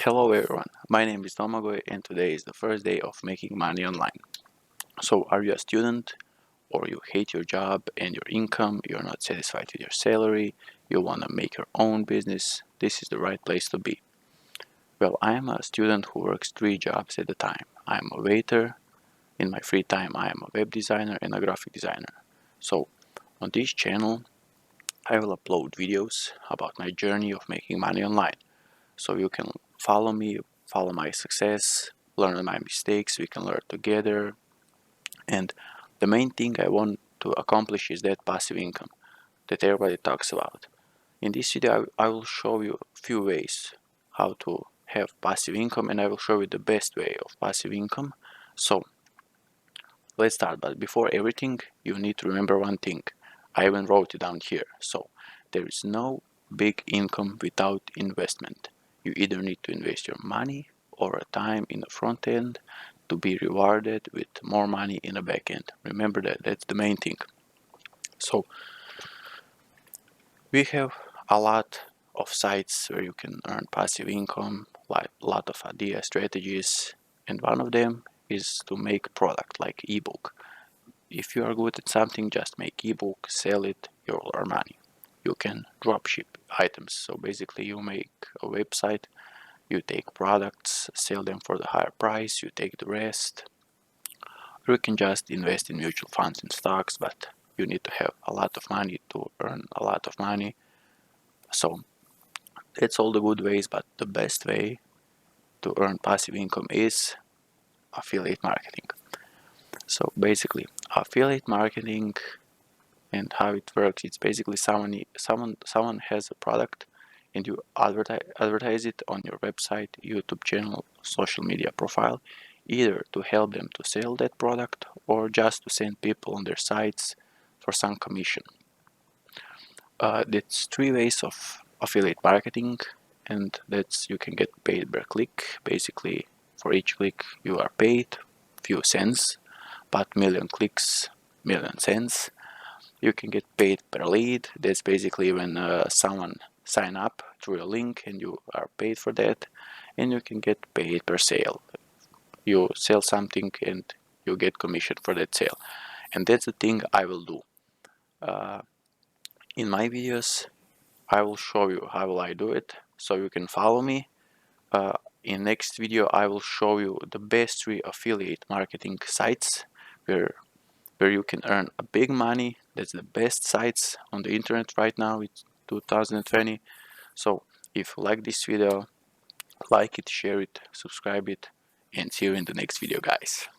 Hello everyone, my name is Domagoj and today is the first day of making money online. So are you a student or you hate your job and your income, you're not satisfied with your salary, you want to make your own business, this is the right place to be. Well, I am a student who works 3 jobs at a time. I am a waiter, in my free time I am a web designer and a graphic designer. So on this channel I will upload videos about my journey of making money online. So you can follow me, follow my success, learn my mistakes, we can learn together. And the main thing I want to accomplish is that passive income that everybody talks about. In this video, I will show you a few ways how to have passive income, and I will show you the best way of passive income. So let's start, but before everything, you need to remember one thing. I even wrote it down here. So there is no big income without investment. You either need to invest your money or a time in the front end to be rewarded with more money in the back end. Remember that, that's the main thing. So we have a lot of sites where you can earn passive income, like a lot of idea strategies, and one of them is to make product like ebook. If you are good at something, just make ebook, sell it, you'll earn money. You can dropship items. So basically you make a website, you take products, sell them for the higher price, you take the rest. Or you can just invest in mutual funds and stocks, but you need to have a lot of money to earn a lot of money. So that's all the good ways, but the best way to earn passive income is affiliate marketing. So basically, affiliate marketing and how it works, it's basically someone has a product and you advertise it on your website, YouTube channel, social media profile, either to help them to sell that product or just to send people on their sites for some commission. That's 3 ways of affiliate marketing, and that's you can get paid per click. Basically, for each click you are paid few cents, but million clicks, million cents. You can get paid per lead. That's basically when someone sign up through a link and you are paid for that. And you can get paid per sale. You sell something and you get commission for that sale. And that's the thing I will do. In my videos, I will show you how will I do it, so you can follow me. In next video, I will show you the best 3 affiliate marketing sites where you can earn a big money. That's the best sites on the internet right now. It's 2020. So if you like this video, like it, share it, subscribe it, and see you in the next video, guys.